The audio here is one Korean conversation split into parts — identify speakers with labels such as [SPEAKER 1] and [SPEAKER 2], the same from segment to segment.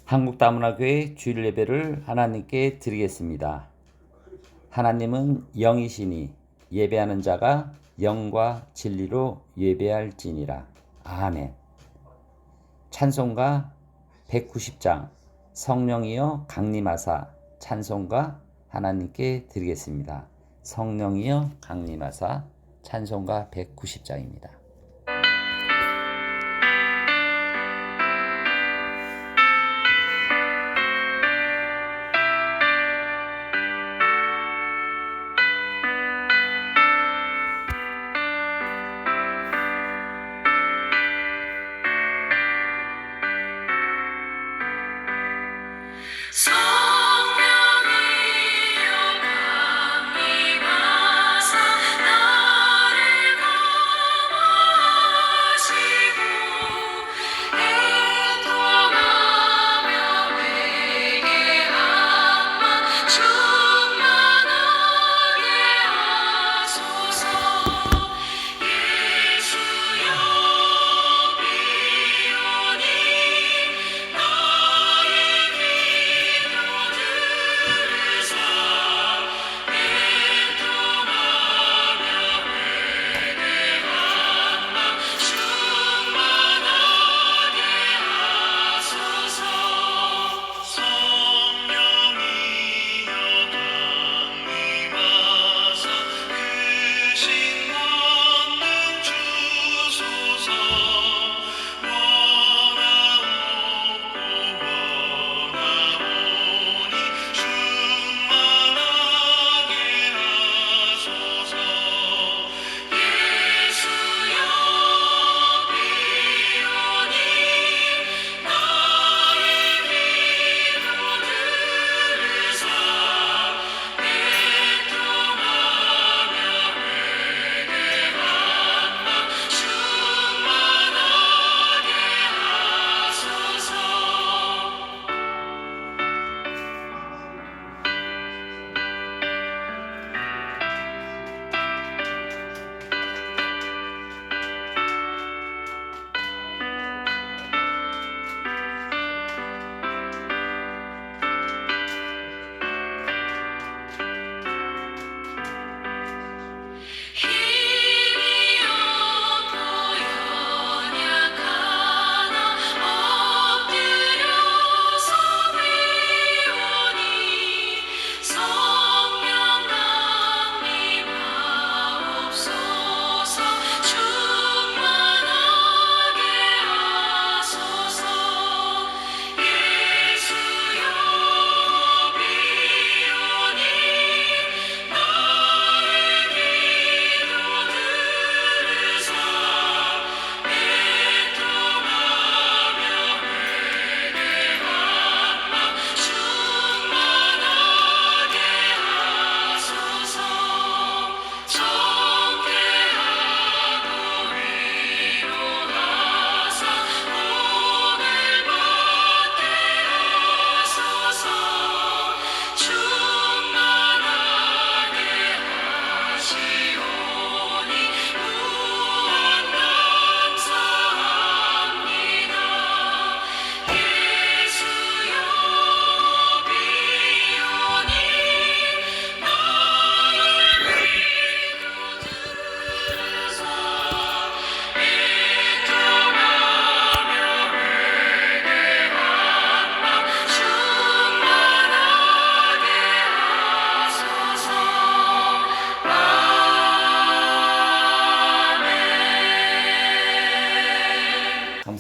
[SPEAKER 1] 한국다문화교회 주일 예배를 하나님께 드리겠습니다. 하나님은 영이시니 예배하는 자가 영과 진리로 예배할지니라. 아멘. 찬송가 190장 성령이여 강림하사 찬송가 하나님께 드리겠습니다. 성령이여 강림하사 찬송가 190장입니다.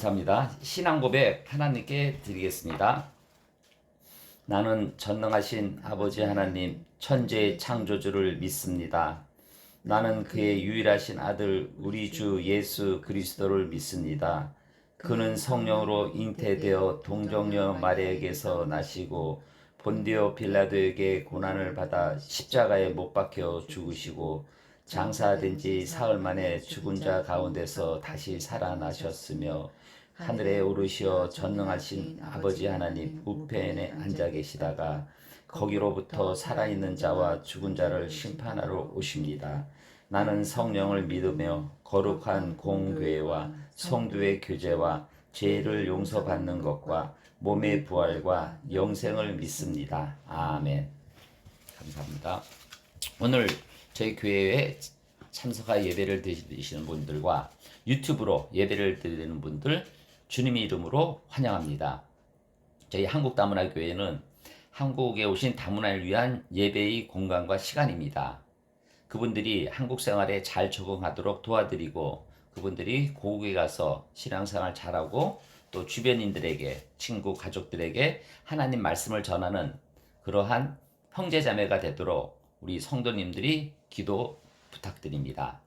[SPEAKER 1] 감사합니다. 신앙 고백 하나님께 드리겠습니다. 나는 전능하신 아버지 하나님 천지의 창조주를 믿습니다. 나는 그의 유일하신 아들 우리 주 예수 그리스도를 믿습니다. 그는 성령으로 잉태되어 동정녀 마리아에게서 나시고 본디오 빌라도에게 고난을 받아 십자가에 못 박혀 죽으시고 장사된 지 사흘 만에 죽은 자 가운데서 다시 살아나셨으며 하늘에 오르시어 전능하신 아버지 하나님 우편에 앉아 계시다가 거기로부터 살아있는 자와 죽은 자를 심판하러 오십니다. 나는 성령을 믿으며 거룩한 공교회와 성도의 교제와 죄를 용서받는 것과 몸의 부활과 영생을 믿습니다. 아멘. 감사합니다. 오늘 저희 교회에 참석하 예배를 드리시는 분들과 유튜브로 예배를 드리는 분들 주님의 이름으로 환영합니다. 저희 한국다문화교회는 한국에 오신 다문화를 위한 예배의 공간과 시간입니다. 그분들이 한국 생활에 잘 적응하도록 도와드리고 그분들이 고국에 가서 신앙생활 잘하고 또 주변인들에게 친구 가족들에게 하나님 말씀을 전하는 그러한 형제자매가 되도록 우리 성도님들이 기도 부탁드립니다.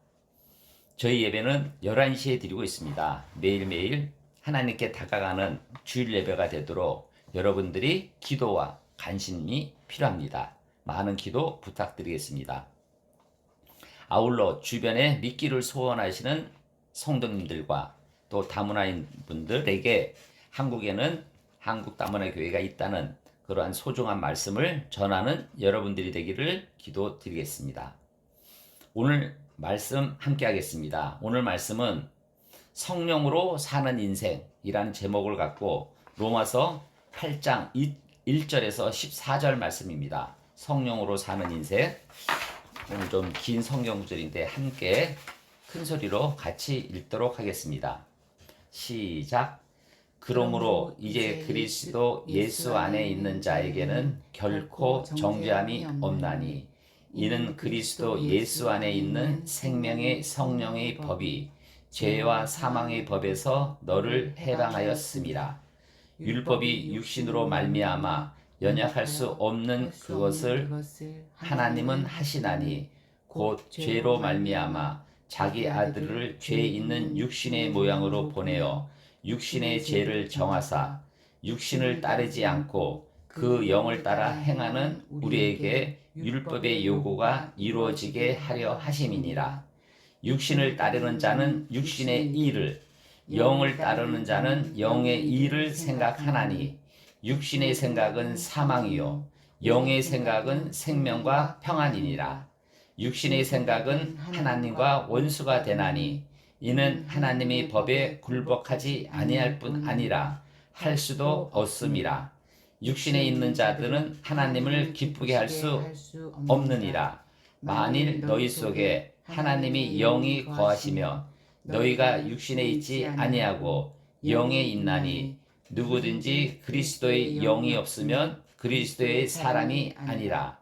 [SPEAKER 1] 저희 예배는 11시에 드리고 있습니다. 매일매일 하나님께 다가가는 주일 예배가 되도록 여러분들이 기도와 관심이 필요합니다. 많은 기도 부탁드리겠습니다. 아울러 주변에 믿기를 소원하시는 성도님들과 또 다문화인 분들에게 한국에는 한국 다문화 교회가 있다는 그러한 소중한 말씀을 전하는 여러분들이 되기를 기도드리겠습니다. 오늘 말씀 함께 하겠습니다. 오늘 말씀은 성령으로 사는 인생이라는 제목을 갖고 로마서 8장 1절에서 14절 말씀입니다. 성령으로 사는 인생. 오늘 좀 긴 성경 구절인데 함께 큰 소리로 같이 읽도록 하겠습니다. 시작. 그러므로 이제 그리스도 예수 안에 있는 자에게는 결코 정죄함이 없나니 이는 그리스도 예수 안에 있는 생명의 성령의 법이 죄와 사망의 법에서 너를 해방하였음이라. 율법이 육신으로 말미암아 연약할 수 없는 그것을 하나님은 하시나니 곧 죄로 말미암아 자기 아들을 죄 있는 육신의 모양으로 보내어 육신의 죄를 정하사 육신을 따르지 않고 그 영을 따라 행하는 우리에게 율법의 요구가 이루어지게 하려 하심이니라. 육신을 따르는 자는 육신의 일을, 영을 따르는 자는 영의 일을 생각하나니 육신의 생각은 사망이요 영의 생각은 생명과 평안이니라. 육신의 생각은 하나님과 원수가 되나니 이는 하나님의 법에 굴복하지 아니할 뿐 아니라 할 수도 없음이라. 육신에 있는 자들은 하나님을 기쁘게 할 수 없느니라. 만일 너희 속에 하나님이 영이 거하시면 너희가 육신에 있지 아니하고 영에 있나니 누구든지 그리스도의 영이 없으면 그리스도의 사람이 아니라.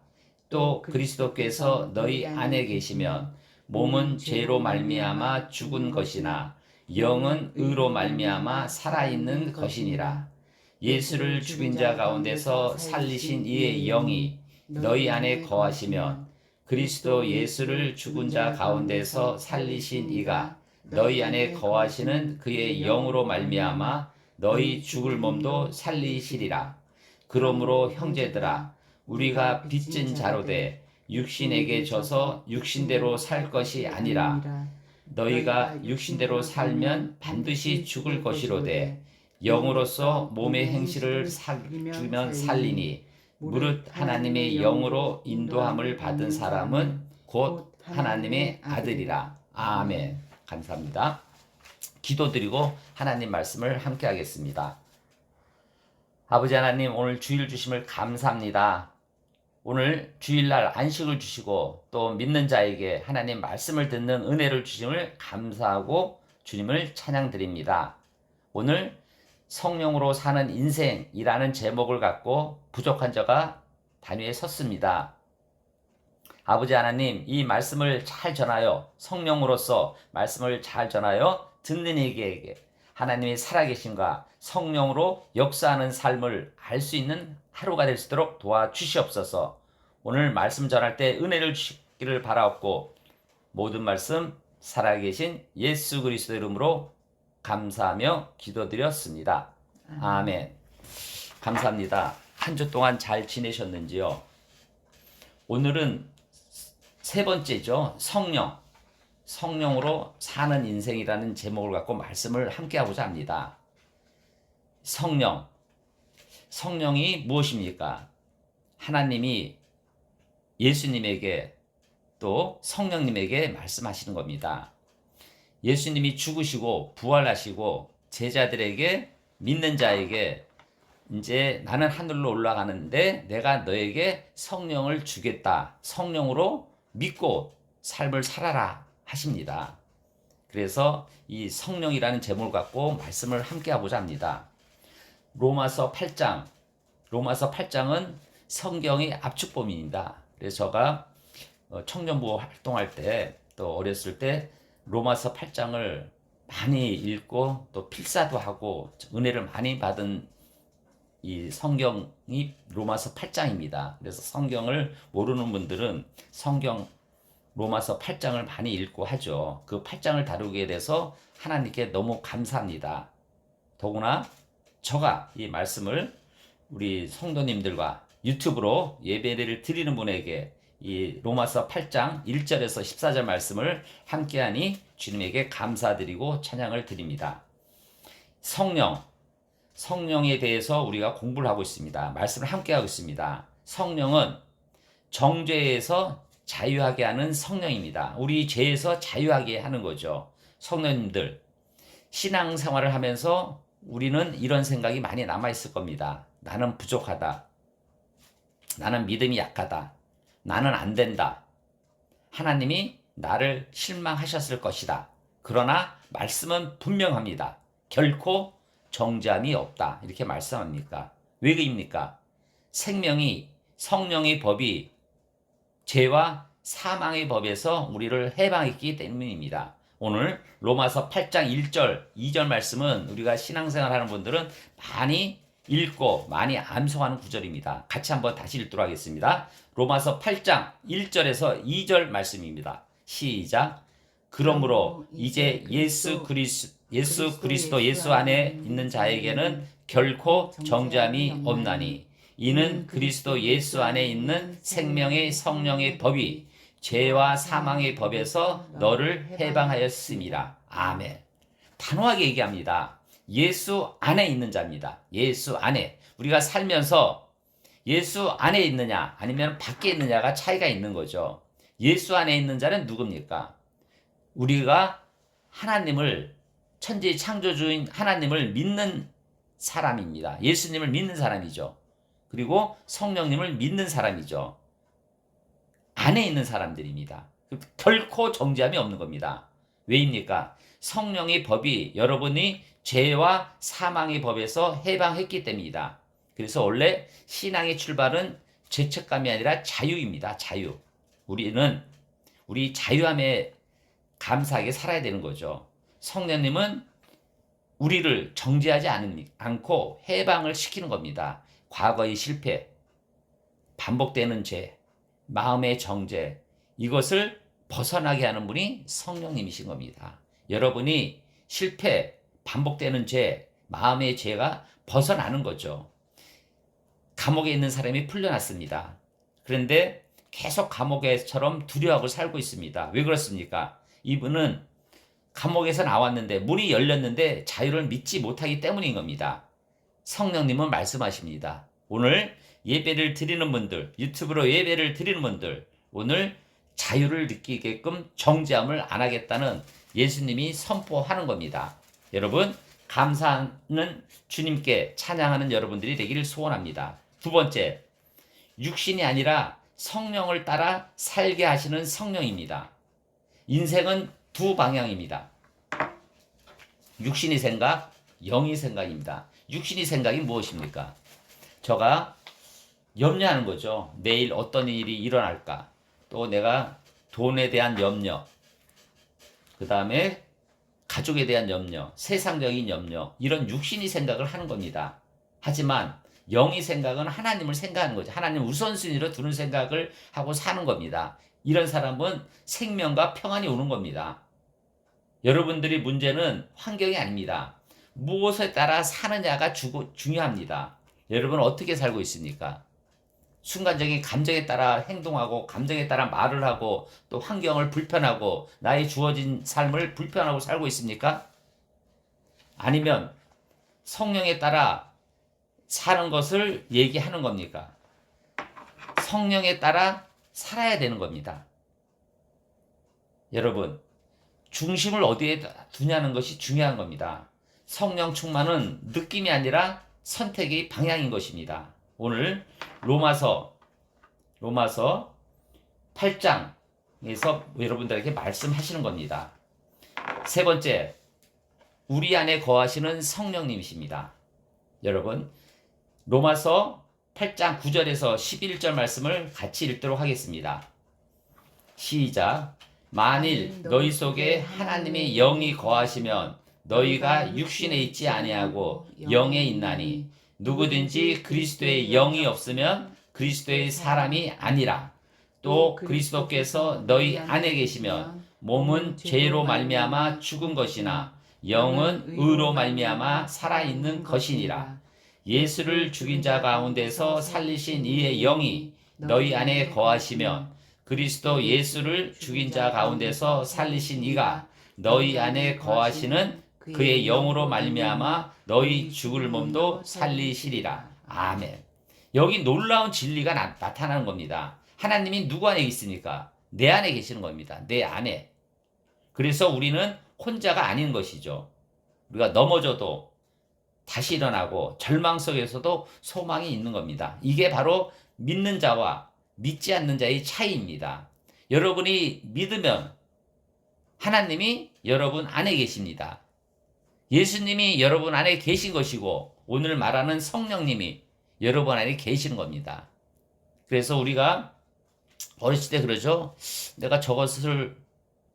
[SPEAKER 1] 또 그리스도께서 너희 안에 계시면 몸은 죄로 말미암아 죽은 것이나 영은 의로 말미암아 살아있는 것이니라. 예수를 죽인 자 가운데서 살리신 이의 영이 너희 안에 거하시면 그리스도 예수를 죽은 자 가운데서 살리신 이가 너희 안에 거하시는 그의 영으로 말미암아 너희 죽을 몸도 살리시리라. 그러므로 형제들아 우리가 빚진 자로 돼 육신에게 져서 육신대로 살 것이 아니라 너희가 육신대로 살면 반드시 죽을 것이로되 영으로서 몸의 행실을 주면 살리니 무릇 하나님의 영으로 인도함을 받은 사람은 곧 하나님의 아들이라. 아멘. 감사합니다. 기도드리고 하나님 말씀을 함께 하겠습니다. 아버지 하나님, 오늘 주일 주심을 감사합니다. 오늘 주일날 안식을 주시고 또 믿는 자에게 하나님 말씀을 듣는 은혜를 주심을 감사하고 주님을 찬양드립니다. 오늘 성령으로 사는 인생이라는 제목을 갖고 부족한 자가 단위에 섰습니다. 아버지 하나님, 이 말씀을 잘 전하여 성령으로서 말씀을 잘 전하여 듣는 이에게 하나님의 살아계심과 성령으로 역사하는 삶을 알 수 있는 하루가 될 수 있도록 도와주시옵소서. 오늘 말씀 전할 때 은혜를 주시기를 바라옵고 모든 말씀 살아계신 예수 그리스도 이름으로 감사하며 기도드렸습니다. 아멘. 감사합니다. 한 주 동안 잘 지내셨는지요? 오늘은 세 번째죠. 성령으로 사는 인생이라는 제목을 갖고 말씀을 함께 하고자 합니다. 성령이 무엇입니까? 하나님이 예수님에게 또 성령님에게 말씀하시는 겁니다. 예수님이 죽으시고 부활하시고 제자들에게 믿는 자에게 이제 나는 하늘로 올라가는데 내가 너에게 성령을 주겠다. 성령으로 믿고 삶을 살아라 하십니다. 그래서 이 성령이라는 제목을 갖고 말씀을 함께 하고자 합니다. 로마서 8장. 로마서 8장은 성경의 압축본입니다. 그래서 제가 청년부 활동할 때 또 어렸을 때 로마서 8장을 많이 읽고 또 필사도 하고 은혜를 많이 받은 이 성경이 로마서 8장입니다. 그래서 성경을 모르는 분들은 성경 로마서 8장을 많이 읽고 하죠. 그 8장을 다루게 돼서 하나님께 너무 감사합니다. 더구나 저가 이 말씀을 우리 성도님들과 유튜브로 예배를 드리는 분에게 이 로마서 8장 1절에서 14절 말씀을 함께하니 주님에게 감사드리고 찬양을 드립니다. 성령에 대해서 우리가 공부를 하고 있습니다. 말씀을 함께하고 있습니다. 성령은 정죄에서 자유하게 하는 성령입니다. 우리 죄에서 자유하게 하는 거죠. 성도님들, 신앙생활을 하면서 우리는 이런 생각이 많이 남아있을 겁니다. 나는 부족하다. 나는 믿음이 약하다. 나는 안 된다. 하나님이 나를 실망하셨을 것이다. 그러나 말씀은 분명합니다. 결코 정죄함이 없다. 이렇게 말씀합니까? 왜 그입니까? 성령의 법이 죄와 사망의 법에서 우리를 해방했기 때문입니다. 오늘 로마서 8장 1절, 2절 말씀은 우리가 신앙생활 하는 분들은 많이 읽고 많이 암송하는 구절입니다. 같이 한번 다시 읽도록 하겠습니다. 로마서 8장 1절에서 2절 말씀입니다. 시작. 그러므로 이제 예수 그리스도 예수 안에 있는 자에게는 결코 정죄함이 없나니 이는 그리스도 예수 안에 있는 생명의 성령의 법이 죄와 사망의 법에서 너를 해방하였음이라. 아멘. 단호하게 얘기합니다. 예수 안에 있는 자입니다. 예수 안에. 우리가 살면서 예수 안에 있느냐 아니면 밖에 있느냐가 차이가 있는 거죠. 예수 안에 있는 자는 누굽니까? 우리가 하나님을 천지 창조주인 하나님을 믿는 사람입니다. 예수님을 믿는 사람이죠. 그리고 성령님을 믿는 사람이죠. 안에 있는 사람들입니다. 결코 정죄함이 없는 겁니다. 왜입니까? 성령의 법이 여러분이 죄와 사망의 법에서 해방했기 때문이다. 그래서 원래 신앙의 출발은 죄책감이 아니라 자유입니다. 자유. 우리는 우리 자유함에 감사하게 살아야 되는 거죠. 성령님은 우리를 정죄하지 않고 해방을 시키는 겁니다. 과거의 실패, 반복되는 죄, 마음의 정죄, 이것을 벗어나게 하는 분이 성령님이신 겁니다. 여러분이 실패, 반복되는 죄, 마음의 죄가 벗어나는 거죠. 감옥에 있는 사람이 풀려났습니다. 그런데 계속 감옥에처럼 두려워하고 살고 있습니다. 왜 그렇습니까? 이분은 감옥에서 나왔는데 문이 열렸는데 자유를 믿지 못하기 때문인 겁니다. 성령님은 말씀하십니다. 오늘 예배를 드리는 분들, 유튜브로 예배를 드리는 분들, 오늘 자유를 느끼게끔 정죄함을 안 하겠다는 예수님이 선포하는 겁니다. 여러분, 감사하는 주님께 찬양하는 여러분들이 되기를 소원합니다. 두 번째, 육신이 아니라 성령을 따라 살게 하시는 성령입니다. 인생은 두 방향입니다. 육신의 생각, 영의 생각입니다. 육신의 생각이 무엇입니까? 저가 염려하는 거죠. 내일 어떤 일이 일어날까? 또 내가 돈에 대한 염려, 그 다음에 가족에 대한 염려, 세상적인 염려, 이런 육신의 생각을 하는 겁니다. 하지만 영의 생각은 하나님을 생각하는 거죠. 하나님 우선순위로 두는 생각을 하고 사는 겁니다. 이런 사람은 생명과 평안이 오는 겁니다. 여러분들이 문제는 환경이 아닙니다. 무엇에 따라 사느냐가 중요합니다. 여러분 어떻게 살고 있습니까? 순간적인 감정에 따라 행동하고 감정에 따라 말을 하고 또 환경을 불편하고 나의 주어진 삶을 불편하고 살고 있습니까? 아니면 성령에 따라 사는 것을 얘기하는 겁니까? 성령에 따라 살아야 되는 겁니다. 여러분, 중심을 어디에 두냐는 것이 중요한 겁니다. 성령 충만은 느낌이 아니라 선택의 방향인 것입니다. 오늘 로마서 8장에서 여러분들에게 말씀하시는 겁니다. 세 번째, 우리 안에 거하시는 성령님이십니다. 여러분, 로마서 8장 9절에서 11절 말씀을 같이 읽도록 하겠습니다. 시작. 만일 너희 속에 하나님의 영이 거하시면 너희가 육신에 있지 아니하고 영에 있나니 누구든지 그리스도의 영이 없으면 그리스도의 사람이 아니라. 또 그리스도께서 너희 안에 계시면 몸은 죄로 말미암아 죽은 것이나 영은 의로 말미암아 살아있는 것이니라. 예수를 죽인 자 가운데서 살리신 이의 영이 너희 안에 거하시면 그리스도 예수를 죽인 자 가운데서 살리신 이가 너희 안에 거하시는 그의 영으로 말미암아 너희 죽을 몸도 살리시리라. 아멘. 여기 놀라운 진리가 나타나는 겁니다. 하나님이 누구 안에 있습니까? 내 안에 계시는 겁니다. 내 안에. 그래서 우리는 혼자가 아닌 것이죠. 우리가 넘어져도 다시 일어나고 절망 속에서도 소망이 있는 겁니다. 이게 바로 믿는 자와 믿지 않는 자의 차이입니다. 여러분이 믿으면 하나님이 여러분 안에 계십니다. 예수님이 여러분 안에 계신 것이고 오늘 말하는 성령님이 여러분 안에 계시는 겁니다. 그래서 우리가 어렸을 때 그러죠. 내가 저것을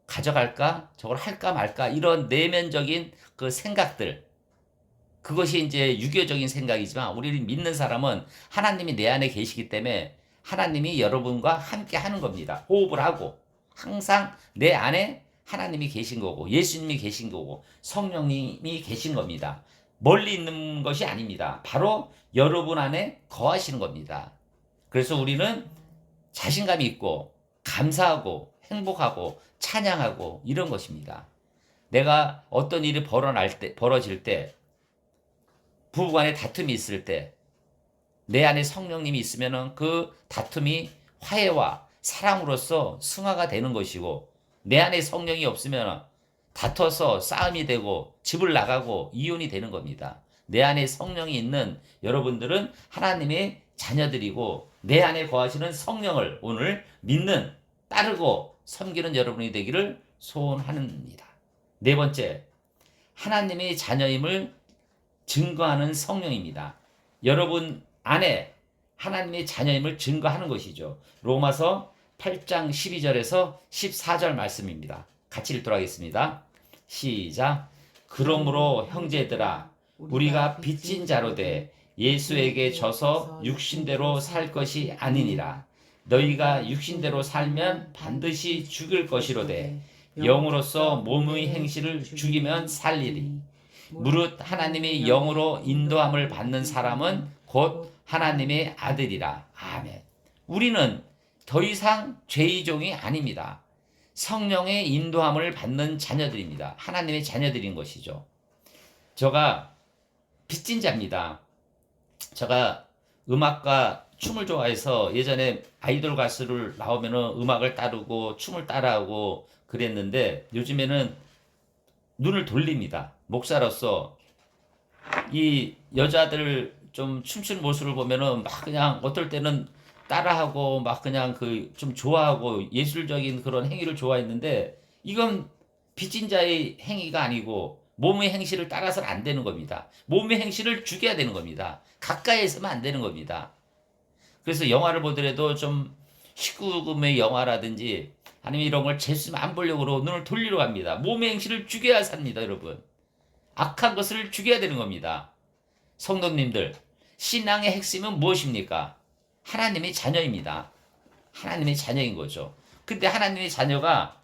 [SPEAKER 1] 가져갈까? 저걸 할까 말까? 이런 내면적인 그 생각들. 그것이 이제 유교적인 생각이지만 우리를 믿는 사람은 하나님이 내 안에 계시기 때문에 하나님이 여러분과 함께 하는 겁니다. 호흡을 하고 항상 내 안에 하나님이 계신 거고 예수님이 계신 거고 성령님이 계신 겁니다. 멀리 있는 것이 아닙니다. 바로 여러분 안에 거하시는 겁니다. 그래서 우리는 자신감이 있고 감사하고 행복하고 찬양하고 이런 것입니다. 내가 어떤 일이 벌어질 때 부부간에 다툼이 있을 때 내 안에 성령님이 있으면 그 다툼이 화해와 사랑으로서 승화가 되는 것이고 내 안에 성령이 없으면 다퉈서 싸움이 되고 집을 나가고 이혼이 되는 겁니다. 내 안에 성령이 있는 여러분들은 하나님의 자녀들이고 내 안에 거하시는 성령을 오늘 믿는, 따르고 섬기는 여러분이 되기를 소원합니다. 네 번째, 하나님의 자녀임을 증거하는 성령입니다. 여러분 안에 하나님의 자녀임을 증거하는 것이죠. 로마서 8장 12절에서 14절 말씀입니다. 같이 읽도록 하겠습니다. 시작. 그러므로 형제들아 우리가 빚진 자로 돼 예수에게 져서 육신대로 살 것이 아니니라. 너희가 육신대로 살면 반드시 죽을 것이로되 영으로서 몸의 행실을 죽이면 살리리. 무릇 하나님의 영으로 인도함을 받는 사람은 곧 하나님의 아들이라. 아멘. 우리는 더 이상 죄의 종이 아닙니다. 성령의 인도함을 받는 자녀들입니다. 하나님의 자녀들인 것이죠. 제가 빚진 자입니다. 제가 음악과 춤을 좋아해서 예전에 아이돌 가수를 나오면 음악을 따르고 춤을 따라하고 그랬는데 요즘에는 눈을 돌립니다. 목사로서 이 여자들 좀 춤추는 모습을 보면은 막 그냥 어떨 때는 따라하고 막 그냥 그 좀 좋아하고 예술적인 그런 행위를 좋아했는데 이건 빚진 자의 행위가 아니고 몸의 행실을 따라서는 안 되는 겁니다. 몸의 행실을 죽여야 되는 겁니다. 가까이에서만 안 되는 겁니다. 그래서 영화를 보더라도 좀 19금의 영화라든지 아니면 이런 걸 재수면 안 보려고 눈을 돌리러 갑니다. 몸의 행실을 죽여야 삽니다, 여러분. 악한 것을 죽여야 되는 겁니다. 성도님들, 신앙의 핵심은 무엇입니까? 하나님의 자녀입니다. 하나님의 자녀인 거죠. 근데 하나님의 자녀가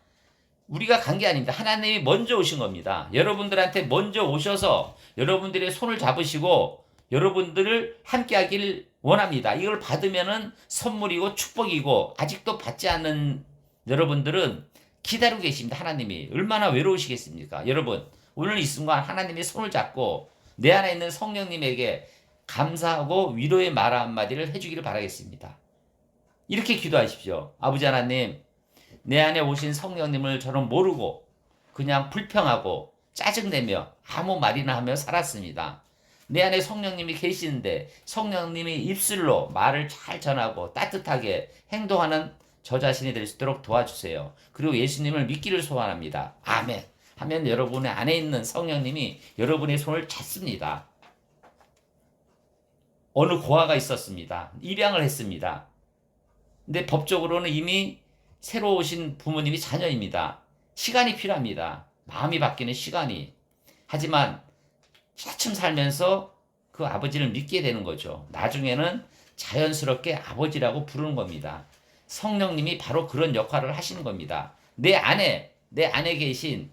[SPEAKER 1] 우리가 간 게 아닙니다. 하나님이 먼저 오신 겁니다. 여러분들한테 먼저 오셔서 여러분들의 손을 잡으시고 여러분들을 함께 하길 원합니다. 이걸 받으면은 선물이고 축복이고 아직도 받지 않는 여러분들은 기다리고 계십니다. 하나님이 얼마나 외로우시겠습니까? 여러분 오늘 이 순간 하나님의 손을 잡고 내 안에 있는 성령님에게 감사하고 위로의 말 한마디를 해주기를 바라겠습니다. 이렇게 기도하십시오. 아버지 하나님, 내 안에 오신 성령님을 저는 모르고 그냥 불평하고 짜증내며 아무 말이나 하며 살았습니다. 내 안에 성령님이 계시는데 성령님이 입술로 말을 잘 전하고 따뜻하게 행동하는 저 자신이 될 수 있도록 도와주세요. 그리고 예수님을 믿기를 소원합니다. 아멘. 하면 여러분의 안에 있는 성령님이 여러분의 손을 잡습니다. 어느 고아가 있었습니다. 입양을 했습니다. 근데 법적으로는 이미 새로 오신 부모님이 자녀입니다. 시간이 필요합니다. 마음이 바뀌는 시간이. 하지만 차츰 살면서 그 아버지를 믿게 되는 거죠. 나중에는 자연스럽게 아버지라고 부르는 겁니다. 성령님이 바로 그런 역할을 하시는 겁니다. 내 안에 계신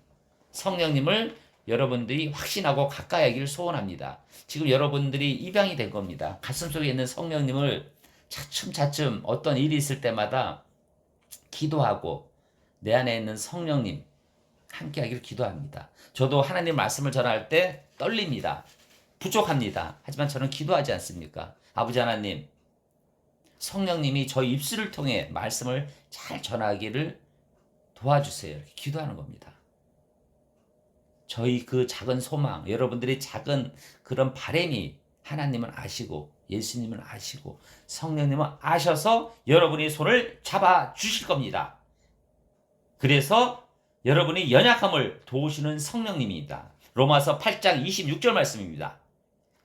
[SPEAKER 1] 성령님을 여러분들이 확신하고 가까이 하기를 소원합니다. 지금 여러분들이 입양이 된 겁니다. 가슴속에 있는 성령님을 차츰차츰 어떤 일이 있을 때마다 기도하고 내 안에 있는 성령님 함께 하기를 기도합니다. 저도 하나님 말씀을 전할 때 떨립니다. 부족합니다. 하지만 저는 기도하지 않습니까? 아버지 하나님, 성령님이 저희 입술을 통해 말씀을 잘 전하기를 도와주세요. 이렇게 기도하는 겁니다. 저희 그 작은 소망, 여러분들의 작은 그런 바람이 하나님은 아시고 예수님은 아시고 성령님은 아셔서 여러분의 손을 잡아 주실 겁니다. 그래서 여러분의 연약함을 도우시는 성령님입니다. 로마서 8장 26절 말씀입니다.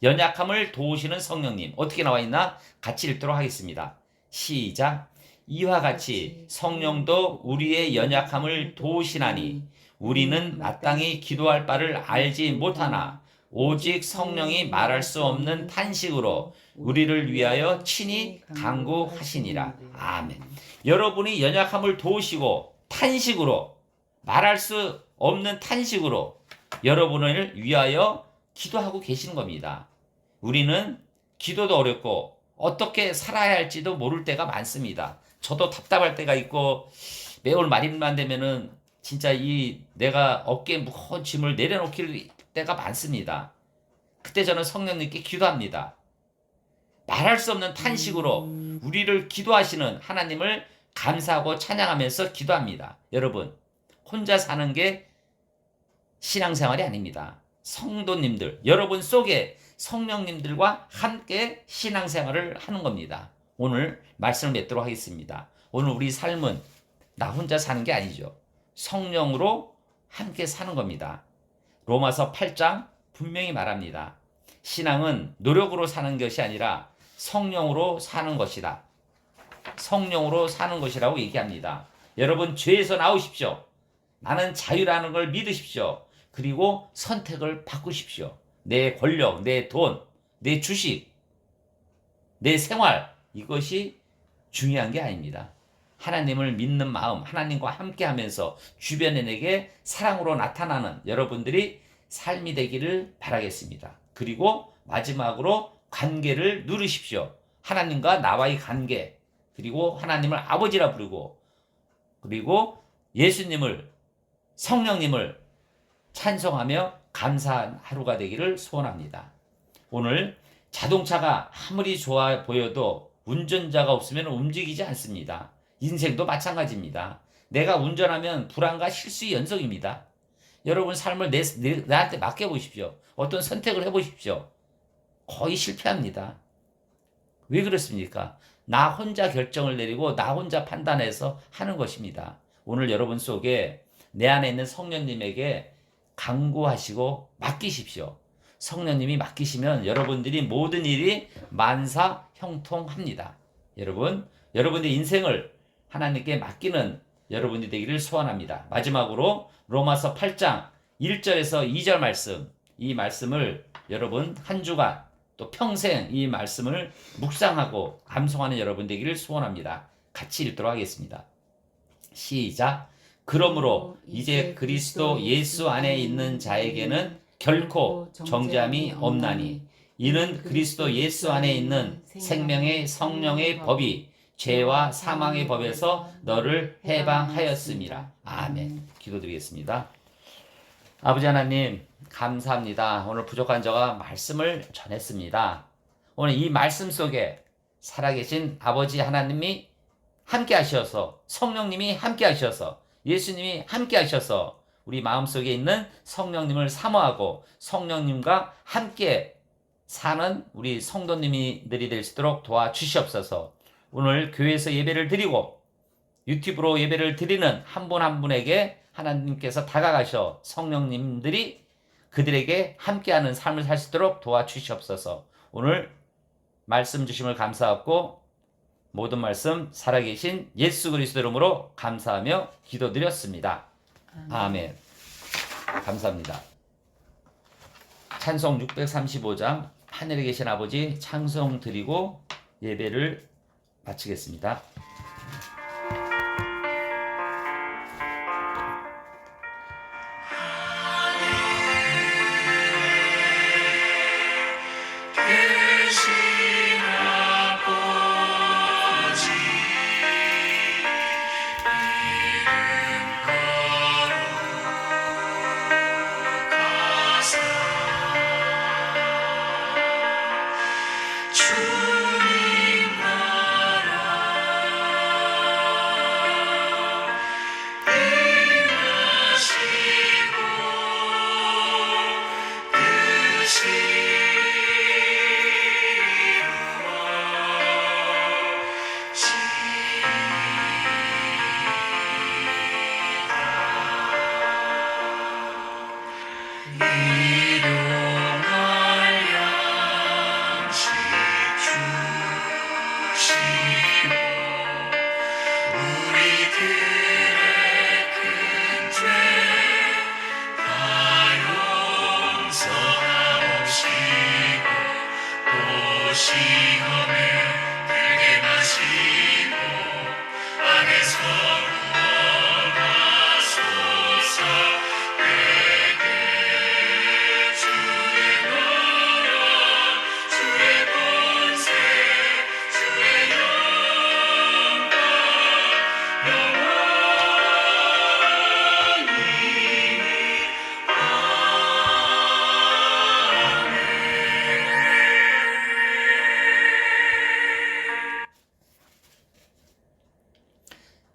[SPEAKER 1] 연약함을 도우시는 성령님. 어떻게 나와 있나? 같이 읽도록 하겠습니다. 시작. 이와 같이 성령도 우리의 연약함을 도우시나니 우리는 마땅히 기도할 바를 알지 못하나 오직 성령이 말할 수 없는 탄식으로 우리를 위하여 친히 간구하시니라. 아멘. 여러분이 연약함을 도우시고 탄식으로 말할 수 없는 탄식으로 여러분을 위하여 기도하고 계시는 겁니다. 우리는 기도도 어렵고 어떻게 살아야 할지도 모를 때가 많습니다. 저도 답답할 때가 있고 매월 말일만 되면은 진짜 내가 어깨에 무거운 짐을 내려놓을 때가 많습니다. 그때 저는 성령님께 기도합니다. 말할 수 없는 탄식으로 우리를 기도하시는 하나님을 감사하고 찬양하면서 기도합니다. 여러분, 혼자 사는 게 신앙생활이 아닙니다. 성도님들, 여러분 속에 성령님들과 함께 신앙생활을 하는 겁니다. 오늘 말씀을 맺도록 하겠습니다. 오늘 우리 삶은 나 혼자 사는 게 아니죠. 성령으로 함께 사는 겁니다. 로마서 8장 분명히 말합니다. 신앙은 노력으로 사는 것이 아니라 성령으로 사는 것이다. 성령으로 사는 것이라고 얘기합니다. 여러분 죄에서 나오십시오. 나는 자유라는 걸 믿으십시오. 그리고 선택을 바꾸십시오. 내 권력, 내 돈, 내 주식, 내 생활 이것이 중요한 게 아닙니다. 하나님을 믿는 마음, 하나님과 함께 하면서 주변인에게 사랑으로 나타나는 여러분들이 삶이 되기를 바라겠습니다. 그리고 마지막으로 관계를 누리십시오. 하나님과 나와의 관계, 그리고 하나님을 아버지라 부르고, 그리고 예수님을, 성령님을 찬송하며 감사한 하루가 되기를 소원합니다. 오늘 자동차가 아무리 좋아 보여도 운전자가 없으면 움직이지 않습니다. 인생도 마찬가지입니다. 내가 운전하면 불안과 실수의 연속입니다. 여러분 삶을 나한테 맡겨보십시오. 어떤 선택을 해보십시오. 거의 실패합니다. 왜 그렇습니까? 나 혼자 결정을 내리고 나 혼자 판단해서 하는 것입니다. 오늘 여러분 속에 내 안에 있는 성령님에게 간구하시고 맡기십시오. 성령님이 맡기시면 여러분들이 모든 일이 만사형통합니다. 여러분의 인생을 하나님께 맡기는 여러분이 되기를 소원합니다. 마지막으로 로마서 8장 1절에서 2절 말씀, 이 말씀을 여러분 한 주간 또 평생 이 말씀을 묵상하고 감성하는 여러분 되기를 소원합니다. 같이 읽도록 하겠습니다. 시작. 그러므로 이제 그리스도 예수 안에 있는 자에게는 결코 정죄함이 없나니 이는 그리스도 예수 안에 있는 생명의 성령의 법이 죄와 사망의 법에서 너를 해방하였음이라. 아멘. 기도드리겠습니다. 아버지 하나님 감사합니다. 오늘 부족한 저가 말씀을 전했습니다. 오늘 이 말씀 속에 살아계신 아버지 하나님이 함께 하셔서, 성령님이 함께 하셔서, 예수님이 함께 하셔서 우리 마음속에 있는 성령님을 사모하고 성령님과 함께 사는 우리 성도님들이 될 수 있도록 도와주시옵소서. 오늘 교회에서 예배를 드리고 유튜브로 예배를 드리는 한 분 한 분에게 하나님께서 다가가셔 성령님들이 그들에게 함께하는 삶을 살 수 있도록 도와주시옵소서. 오늘 말씀 주심을 감사하고 모든 말씀 살아계신 예수 그리스도 이름으로 감사하며 기도드렸습니다. 아멘. 감사합니다. 찬송 635장 하늘에 계신 아버지 찬송 드리고 예배를 마치겠습니다.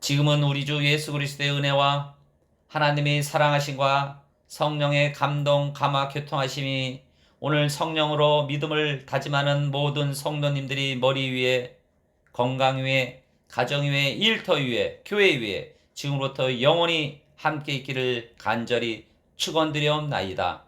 [SPEAKER 1] 지금은 우리 주 예수 그리스도의 은혜와 하나님의 사랑하심과 성령의 감동, 감화, 교통하심이 오늘 성령으로 믿음을 다짐하는 모든 성도님들이 머리 위에, 건강 위에, 가정 위에, 일터 위에, 교회 위에 지금부터 영원히 함께 있기를 간절히 축원드려옵나이다.